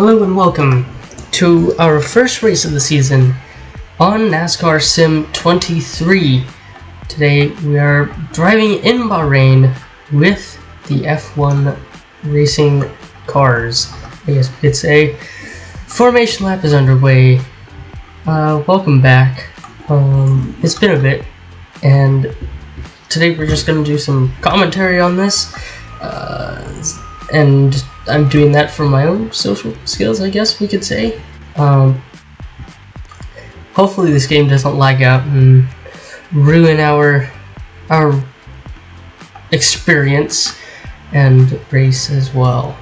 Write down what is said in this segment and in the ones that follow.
Hello and welcome to our first race of the season on NASCAR Sim 23. Today we are driving in Bahrain with the F1 racing cars. I guess we could say. Formation lap is underway. Welcome back. It's been a bit, and today we're just going to do some commentary on this. And I'm doing that for my own social skills, I guess we could say. Hopefully this game doesn't lag out and ruin our experience and race as well.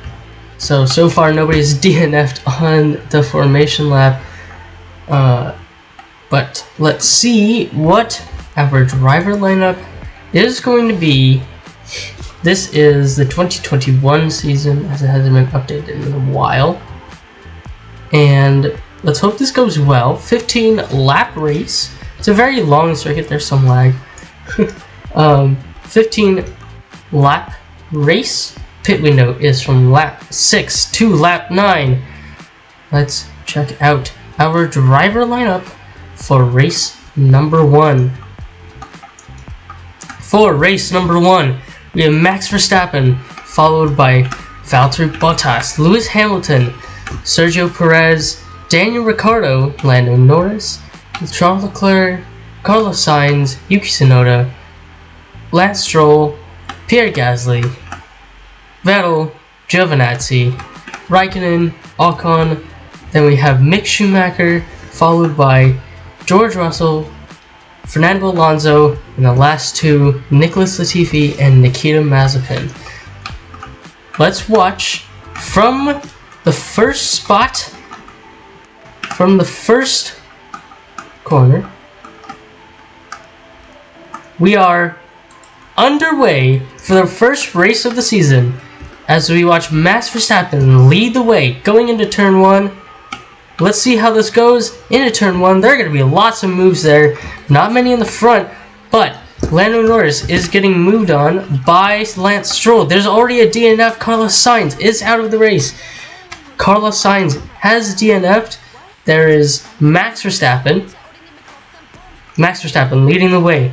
So far nobody's DNF'd on the formation lap, but let's see what our driver lineup is going to be. This is the 2021 season, as it hasn't been updated in a while. And let's hope this goes well. 15 lap race. It's a very long circuit, there's some lag. 15 lap race. Pit window is from lap 6 to lap 9. Let's check out our driver lineup for race number 1. For race number 1, we have Max Verstappen, followed by Valtteri Bottas, Lewis Hamilton, Sergio Perez, Daniel Ricciardo, Lando Norris, Charles Leclerc, Carlos Sainz, Yuki Tsunoda, Lance Stroll, Pierre Gasly, Vettel, Giovinazzi, Raikkonen, Ocon. Then we have Mick Schumacher, followed by George Russell, Fernando Alonso, and the last two, Nicholas Latifi and Nikita Mazepin. Let's watch from the first spot, from the first corner. We are underway for the first race of the season as we watch Max Verstappen lead the way going into turn 1. Let's see how this goes into turn 1. There are going to be lots of moves there. Not many in the front, but Lando Norris is getting moved on by Lance Stroll. There's already a DNF. Carlos Sainz is out of the race. Carlos Sainz has DNF'd. There is Max Verstappen. Max Verstappen leading the way.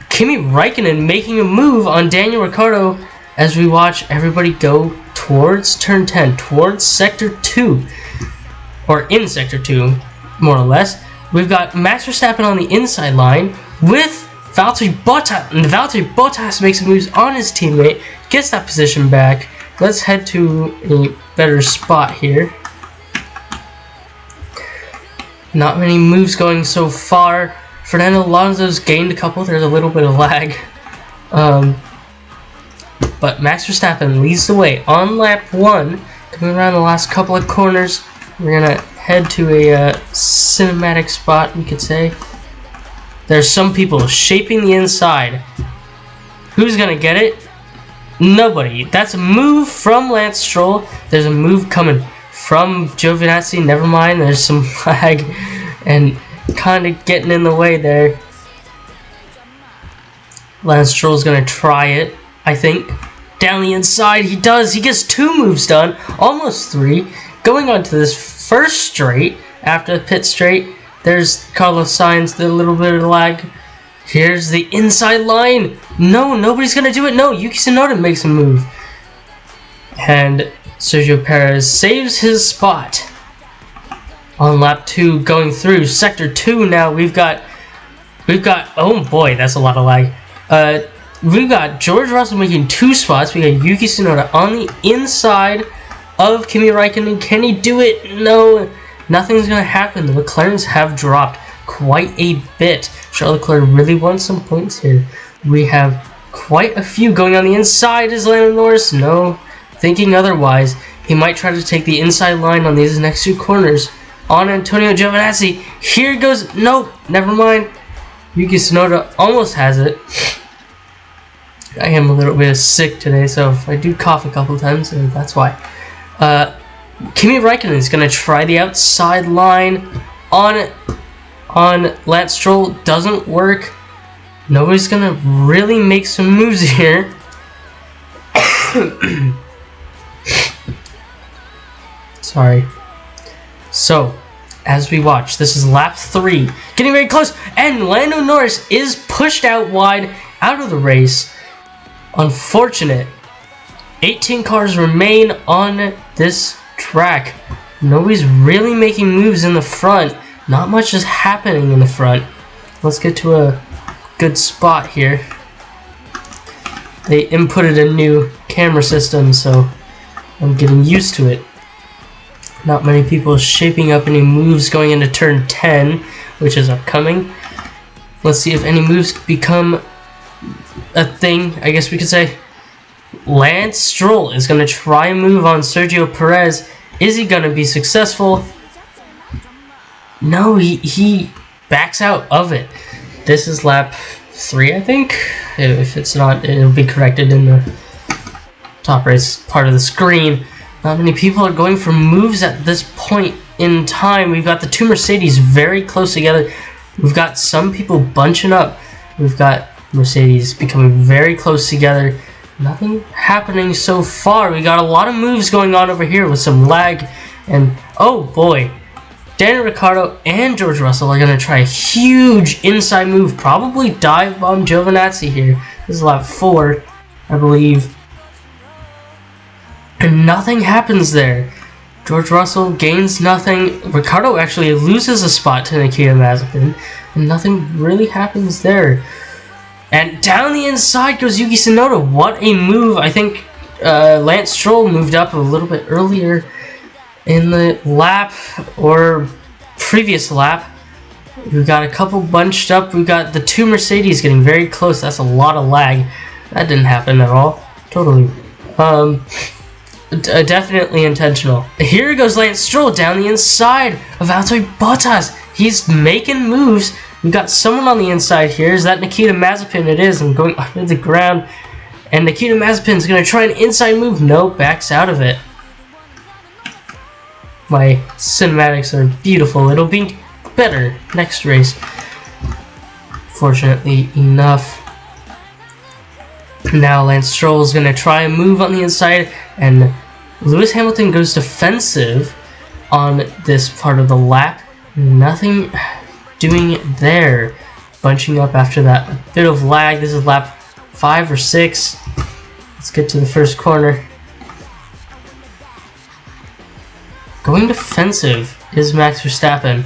Kimi Raikkonen making a move on Daniel Ricciardo as we watch everybody go towards turn 10, towards sector 2. Or in sector 2, more or less. We've got Max Verstappen on the inside line with Valtteri Bottas, and Valtteri Bottas makes moves on his teammate, gets that position back. Let's head to a better spot here. Not many moves going so far. Fernando Alonso's gained a couple, there's a little bit of lag. But Max Verstappen leads the way on lap 1, coming around the last couple of corners. We're gonna head to a cinematic spot, we could say. There's some people shaping the inside. Who's gonna get it? Nobody. That's a move from Lance Stroll. There's a move coming from Giovinazzi. Never mind, there's some lag and kind of getting in the way there. Lance Stroll's gonna try it, I think. Down the inside, he does. He gets 2 moves done, almost 3. Going on to this first straight, after the pit straight, there's Carlos Sainz, the little bit of lag. Here's the inside line. No, nobody's going to do it. No, Yuki Tsunoda makes a move. And Sergio Perez saves his spot. On lap 2, going through sector 2 now, we've got, oh boy, that's a lot of lag. We've got George Russell making 2 spots. We got Yuki Tsunoda on the inside of Kimi Raikkonen. Can he do it? No, nothing's gonna happen. The McLarens have dropped quite a bit. Charles Leclerc really wants some points here. We have quite a few going on the inside. Is Lando Norris? No, thinking otherwise. He might try to take the inside line on these next 2 corners on Antonio Giovinazzi. Here goes, nope, never mind. Yuki Tsunoda almost has it. I am a little bit sick today, so if I do cough a couple times, that's why. Kimi Raikkonen is going to try the outside line on Lance Stroll. Doesn't work. Nobody's going to really make some moves here. Sorry. So, as we watch, this is lap 3, getting very close, and Lando Norris is pushed out wide, out of the race. Unfortunate. 18 cars remain on this track. Nobody's really making moves in the front. Not much is happening in the front. Let's get to a good spot here. They inputted a new camera system, so I'm getting used to it. Not many people shaping up any moves going into turn 10, which is upcoming. Let's see if any moves become a thing, I guess we could say. Lance Stroll is going to try and move on Sergio Perez. Is he going to be successful? No, he backs out of it. This is lap 3, I think. If it's not, it'll be corrected in the top race part of the screen. Not many people are going for moves at this point in time. We've got the two Mercedes very close together. We've got some people bunching up. We've got Mercedes becoming very close together. Nothing happening so far. We got a lot of moves going on over here with some lag. And, oh boy, Daniel Ricciardo and George Russell are going to try a huge inside move. Probably dive bomb Giovinazzi here. This is lap 4, I believe. And nothing happens there. George Russell gains nothing. Ricciardo actually loses a spot to Nikita Mazepin. And nothing really happens there. And down the inside goes Yuki Tsunoda. What a move. I think Lance Stroll moved up a little bit earlier in the lap, or previous lap. We've got a couple bunched up. We've got the two Mercedes getting very close. That's a lot of lag. That didn't happen at all. Totally. Definitely intentional. Here goes Lance Stroll down the inside of Valtteri Bottas. He's making moves. We've got someone on the inside here. Is that Nikita Mazepin? It is. I'm going under the ground. And Nikita Mazepin's going to try an inside move. No, backs out of it. My cinematics are beautiful. It'll be better next race. Fortunately enough. Now Lance Stroll is going to try a move on the inside, and Lewis Hamilton goes defensive on this part of the lap. Nothing doing there. Bunching up after that. A bit of lag. This is lap 5 or 6. Let's get to the first corner. Going defensive is Max Verstappen.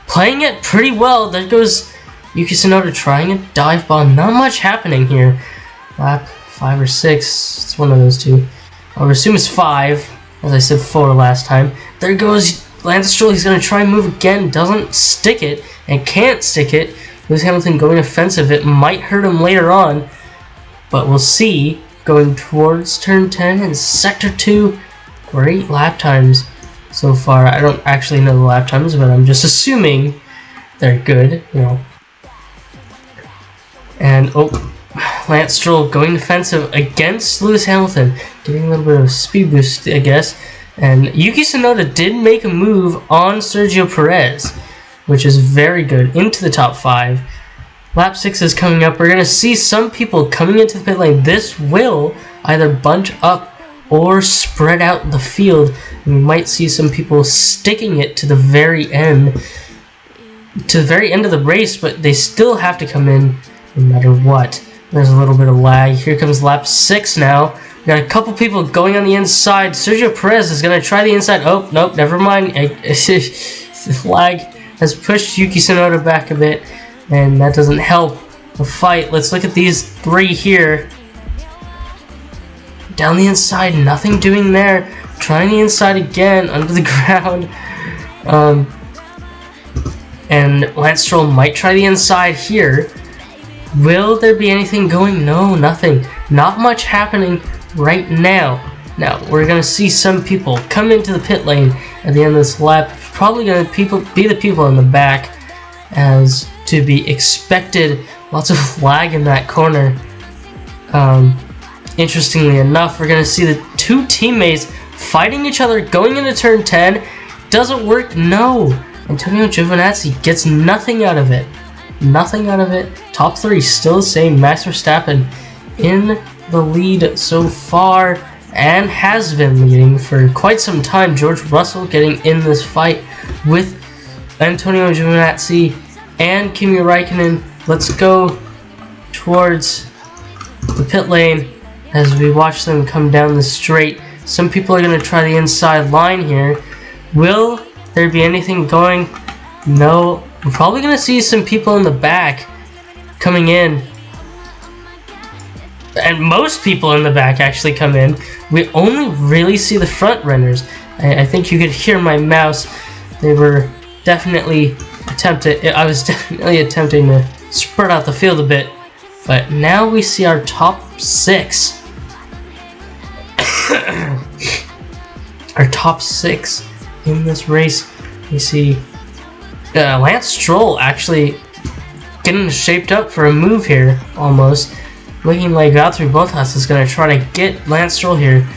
Playing it pretty well. There goes Yuki Tsunoda trying a dive bomb. Not much happening here. Lap 5 or 6. It's one of those two. I would assume it's 5, as I said 4 last time. There goes Lance Stroll. He's going to try and move again. Doesn't stick it and can't stick it. Lewis Hamilton going offensive. It might hurt him later on, but we'll see. Going towards turn 10 and sector 2. Great lap times so far. I don't actually know the lap times, but I'm just assuming they're good, you know. And, oh, Lance Stroll going defensive against Lewis Hamilton. Getting a little bit of speed boost, I guess. And Yuki Tsunoda did make a move on Sergio Perez, which is very good, into the top 5. Lap 6 is coming up. We're going to see some people coming into the pit lane. This will either bunch up or spread out the field. And we might see some people sticking it to the very end. To the very end of the race, but they still have to come in no matter what. There's a little bit of lag. Here comes lap 6 now. We got a couple people going on the inside. Sergio Perez is going to try the inside. Oh, nope, never mind. The lag has pushed Yuki Tsunoda back a bit, and that doesn't help the fight. Let's look at these 3 here. Down the inside, nothing doing there. Trying the inside again, under the ground. And Lance Stroll might try the inside here. Will there be anything going? No, nothing. Not much happening right now. Now, we're going to see some people come into the pit lane at the end of this lap. Probably going to be the people in the back, as to be expected. Lots of lag in that corner. Interestingly enough, we're going to see the two teammates fighting each other going into turn 10. Doesn't work? No. Antonio Giovinazzi gets nothing out of it. Nothing out of it. Top 3 still the same. Max Verstappen in the lead so far. and has been leading for quite some time. George Russell getting in this fight with Antonio Giovinazzi and Kimi Räikkönen. Let's go towards the pit lane as we watch them come down the straight. Some people are going to try the inside line here. Will there be anything going? No. We're probably going to see some people in the back coming in. And most people in the back actually come in. We only really see the front runners. I think you could hear my mouse. They were definitely I was definitely attempting to spread out the field a bit. But now we see our top 6. Our top 6 in this race. We see Lance Stroll actually getting shaped up for a move here, almost. Looking like Valtteri Bottas is going to try to get Lance Stroll here.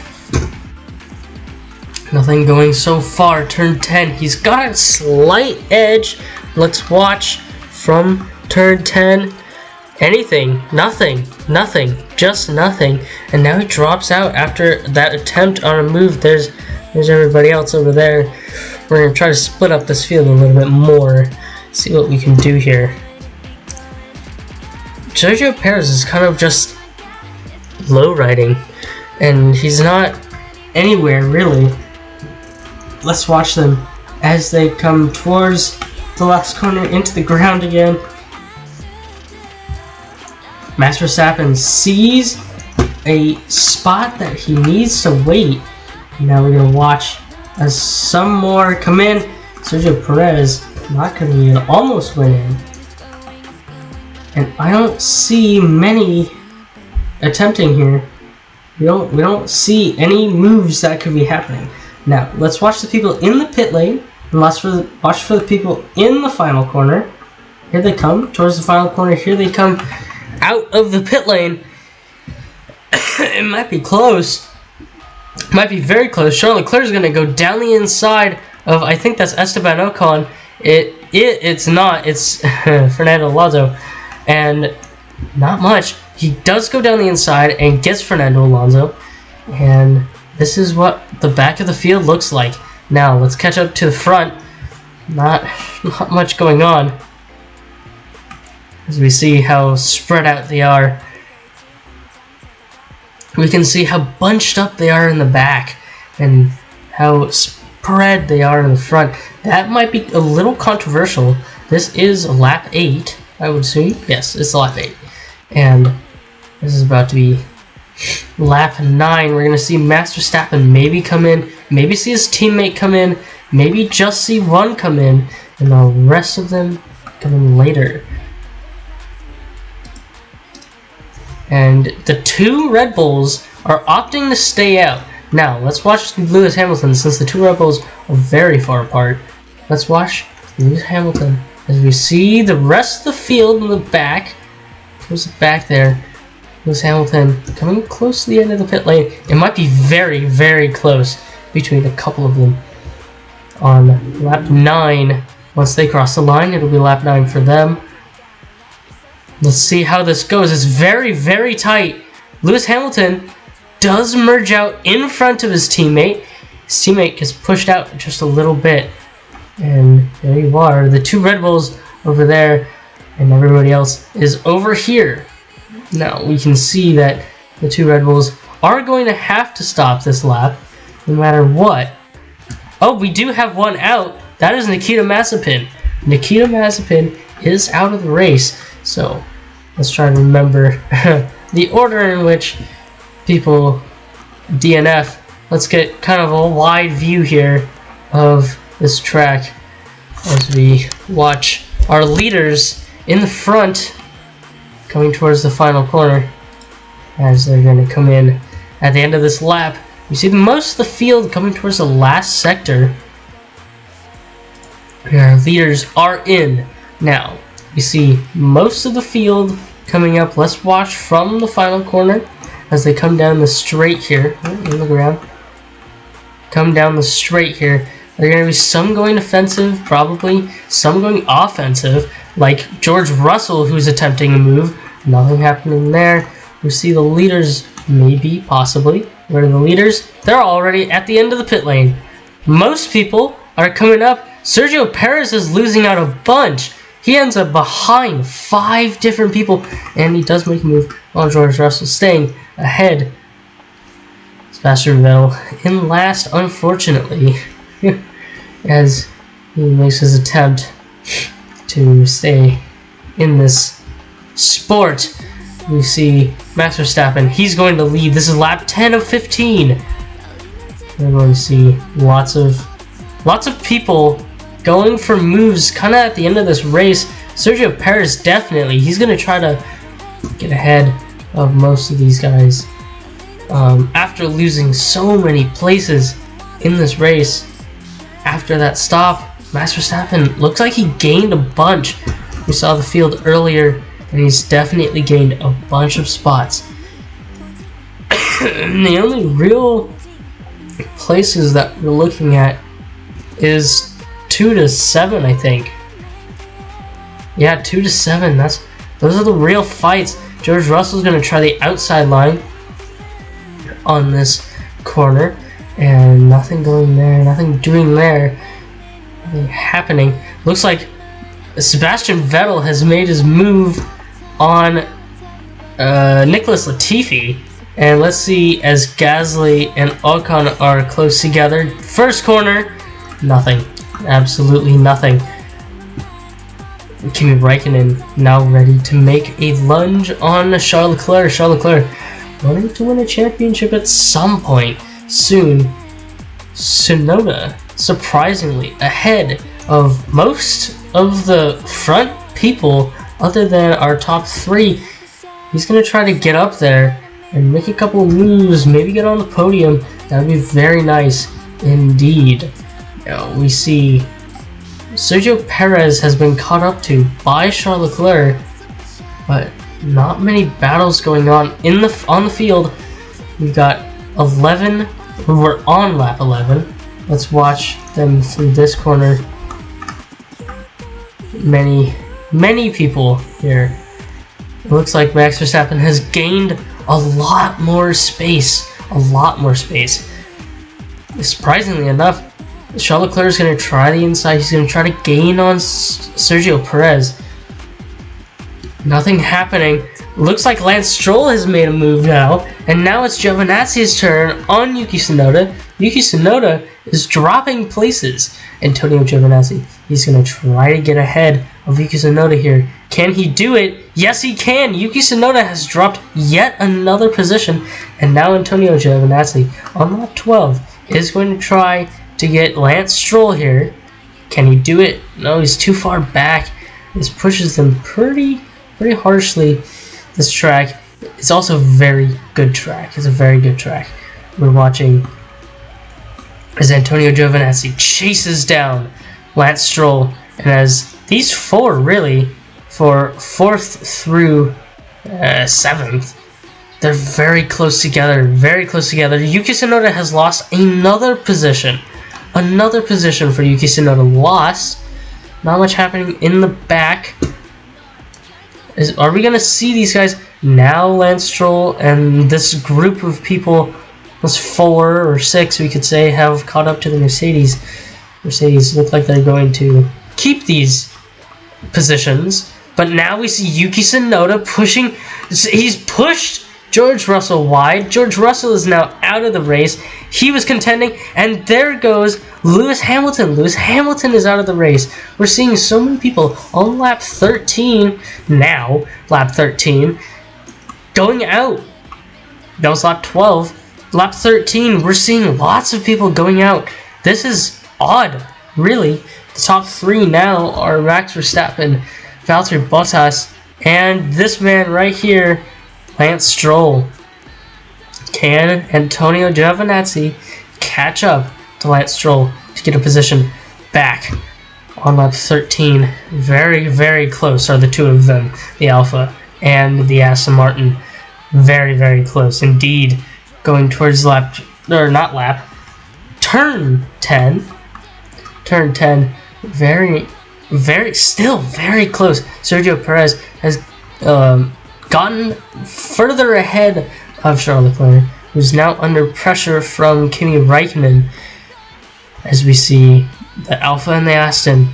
Nothing going so far. Turn 10. He's got a slight edge. Let's watch from turn 10. Anything. Nothing. Nothing. Just nothing. And now he drops out after that attempt on a move. There's everybody else over there. We're going to try to split up this field a little bit more. See what we can do here. Sergio Perez is kind of just low riding, and he's not anywhere really. Let's watch them as they come towards the last corner into the ground again. Max Verstappen sees a spot that he needs to wait. Now we're gonna watch as some more come in. Sergio Perez not coming in, almost went in. And I don't see many attempting here. We don't see any moves that could be happening. Now let's watch the people in the pit lane and watch for the people in the final corner. Here they come towards the final corner. Here they come out of the pit lane. It might be close. Might be very close. Charles Leclerc is going to go down the inside of, I think that's Esteban Ocon. It's not. It's Fernando Alonso. And not much. He does go down the inside and gets Fernando Alonso. And this is what the back of the field looks like. Now let's catch up to the front. Not much going on. As we see how spread out they are. We can see how bunched up they are in the back. And how spread they are in the front. That might be a little controversial. This is lap 8. I would assume. Yes, it's lap 8. And this is about to be lap 9. We're going to see Max Verstappen maybe come in, maybe see his teammate come in, maybe just see one come in, and the rest of them come in later. And the 2 Red Bulls are opting to stay out. Now, let's watch Lewis Hamilton, since the 2 Red Bulls are very far apart. Let's watch Lewis Hamilton. As we see the rest of the field in the back, towards the back there, Lewis Hamilton coming close to the end of the pit lane. It might be very, very close between a couple of them. On lap 9, once they cross the line, it'll be lap 9 for them. Let's see how this goes. It's very, very tight. Lewis Hamilton does merge out in front of his teammate. His teammate gets pushed out just a little bit. And there you are, the 2 Red Bulls over there, and everybody else is over here. Now we can see that the 2 Red Bulls are going to have to stop this lap, no matter what. Oh, we do have one out. That is Nikita Mazepin. Nikita Mazepin is out of the race. So let's try to remember the order in which people DNF. Let's get kind of a wide view here of this track as we watch our leaders in the front coming towards the final corner as they're going to come in at the end of this lap. You see most of the field coming towards the last sector. Our leaders are in. Now, you see most of the field coming up. Let's watch from the final corner as they come down the straight here. In the ground. Come down the straight here. There are going to be some going defensive, probably. Some going offensive, like George Russell, who's attempting a move. Nothing happening there. We see the leaders, maybe, possibly. Where are the leaders? They're already at the end of the pit lane. Most people are coming up. Sergio Perez is losing out a bunch. He ends up behind 5 different people, and he does make a move on George Russell, staying ahead. Sebastian Vettel in last, unfortunately, as he makes his attempt to stay in this sport. We see Max Verstappen. He's going to lead. This is lap 10 of 15. We're going to see lots of people going for moves kind of at the end of this race. Sergio Perez definitely. He's going to try to get ahead of most of these guys after losing so many places in this race. After that stop, Max Verstappen looks like he gained a bunch. We saw the field earlier, and he's definitely gained a bunch of spots. And the only real places that we're looking at is 2 to 7, I think. Yeah, 2 to 7. Those are the real fights. George Russell's going to try the outside line on this corner, and nothing going there, nothing doing there, nothing happening. Looks like Sebastian Vettel has made his move on Nicholas Latifi, and let's see as Gasly and Ocon are close together. First corner, nothing, absolutely nothing. Kimi Räikkönen now ready to make a lunge on Charles Leclerc. Charles Leclerc wanting to win a championship at some point soon. Tsunoda surprisingly ahead of most of the front people other than our top 3. He's going to try to get up there and make a couple of moves, maybe get on the podium. That would be very nice indeed. Now we see Sergio Perez has been caught up to by Charles Leclerc, but not many battles going on on the field. We've got 11. We're on lap 11. Let's watch them through this corner. Many people here. It looks like Max Verstappen has gained a lot more space. Surprisingly enough, Charles Leclerc is going to try the inside. He's going to try to gain on Sergio Perez. Nothing happening. Looks like Lance Stroll has made a move now, and now it's Giovinazzi's turn on Yuki Tsunoda. Yuki Tsunoda is dropping places. Antonio Giovinazzi, he's going to try to get ahead of Yuki Tsunoda here. Can he do it? Yes, he can. Yuki Tsunoda has dropped yet another position, and now Antonio Giovinazzi on lap 12 is going to try to get Lance Stroll here. Can he do it? No, he's too far back. This pushes them pretty harshly. This track is also a very good track. It's a very good track. We're watching as Antonio Giovinazzi chases down Lance Stroll, and as these 4 really, for 4th through 7th, they're very close together. Yuki Tsunoda has lost another position. Another position for Yuki Tsunoda lost. Not much happening in the back. Are we going to see these guys now? Lance Stroll and this group of people, this 4 or 6 we could say, have caught up to the Mercedes. Mercedes look like they're going to keep these positions, but now we see Yuki Tsunoda pushing. He's pushed George Russell wide. George Russell is now out of the race. He was contending, and there goes Lewis Hamilton. Lewis Hamilton is out of the race. We're seeing so many people on lap 13 now, lap 13, going out. That was lap 12. Lap 13, we're seeing lots of people going out. This is odd, really. The top 3 now are Max Verstappen, Valtteri Bottas, and this man right here, Lance Stroll. Can Antonio Giovinazzi catch up to Lance Stroll to get a position back on lap 13? Very close are the 2 of them, the Alpha and the Aston Martin. Very close indeed. Going towards turn 10. Turn 10. Still very close. Sergio Perez has gotten further ahead of Charles Leclerc. who's now under pressure from Kimi Räikkönen, as we see the Alpha and the Aston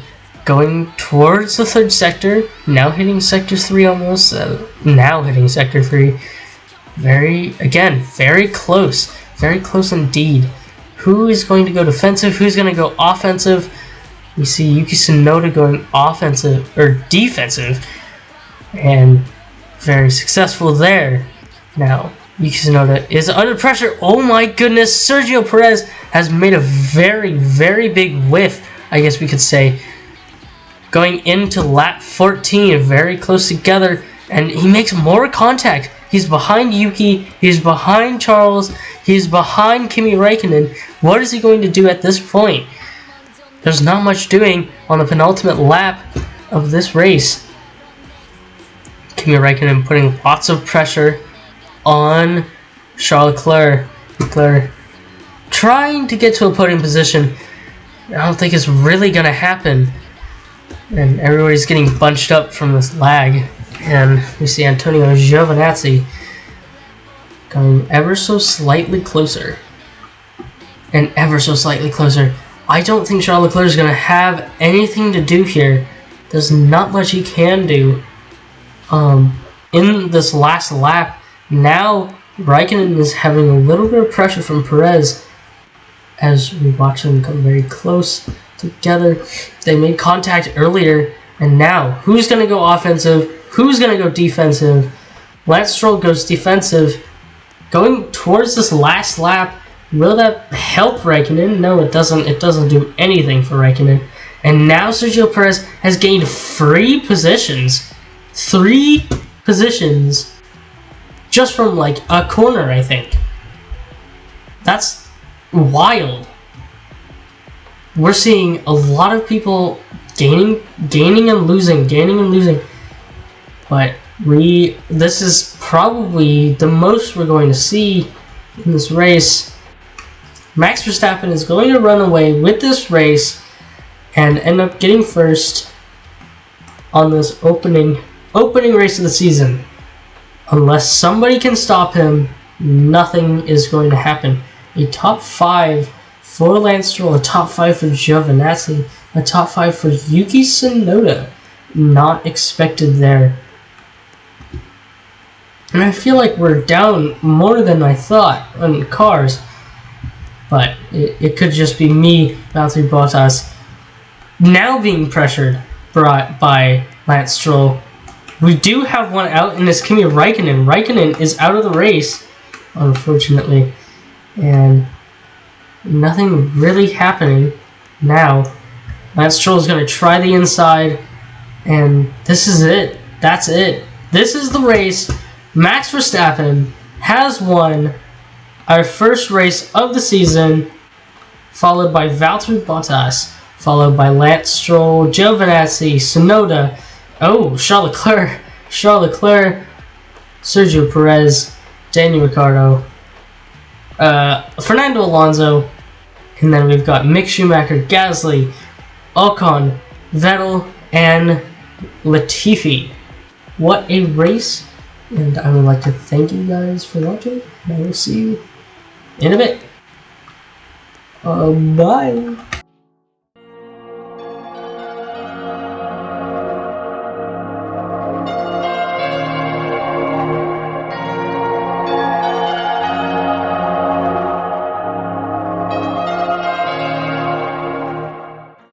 going towards the third sector, now hitting sector 3 almost, now hitting sector 3. Very close indeed. Who is going to go defensive? Who's going to go offensive? We see Yuki Tsunoda going offensive, or defensive, and very successful there. Now, Yuki Tsunoda is under pressure. Oh my goodness, Sergio Perez has made a very big whiff, I guess we could say, going into lap 14, very close together, and he makes more contact. He's behind Yuki, he's behind Charles, he's behind Kimi Räikkönen. What is he going to do at this point? There's not much doing on the penultimate lap of this race. Kimi Räikkönen putting lots of pressure on Charles Leclerc. Leclerc trying to get to a podium position. I don't think it's really going to happen. And everybody's getting bunched up from this lag. And we see Antonio Giovinazzi going ever so slightly closer. And ever so slightly closer. I don't think Charles Leclerc is going to have anything to do here. There's not much he can do in this last lap. Now Raikkonen is having a little bit of pressure from Perez as we watch them come very close together. They made contact earlier, and now who's going to go offensive? Who's going to go defensive? Lance Stroll goes defensive, going towards this last lap. Will that help Raikkonen? No, it doesn't. It doesn't do anything for Raikkonen. And now Sergio Perez has gained 3 positions. 3 positions just from like a corner, I think. That's wild. We're seeing a lot of people gaining and losing. But this is probably the most we're going to see in this race. Max Verstappen is going to run away with this race and end up getting first on this opening race of the season. Unless somebody can stop him, nothing is going to happen. A top 5 for Lance Stroll, a top 5 for Giovinazzi, a top 5 for Yuki Tsunoda. Not expected there. And I feel like we're down more than I thought on cars. But it could just be me, Valtteri Bottas, now being pressured by Lance Stroll. We do have one out, and it's Kimi Räikkönen. Räikkönen is out of the race, unfortunately. And nothing really happening now. Lance Stroll is going to try the inside, and this is it. That's it. This is the race. Max Verstappen has won our first race of the season, followed by Valtteri Bottas, followed by Lance Stroll, Giovinazzi, Tsunoda, Charles Leclerc, Sergio Perez, Daniel Ricciardo, Fernando Alonso, and then we've got Mick Schumacher, Gasly, Ocon, Vettel, and Latifi. What a race! And I would like to thank you guys for watching, and I will see you in a bit. Bye!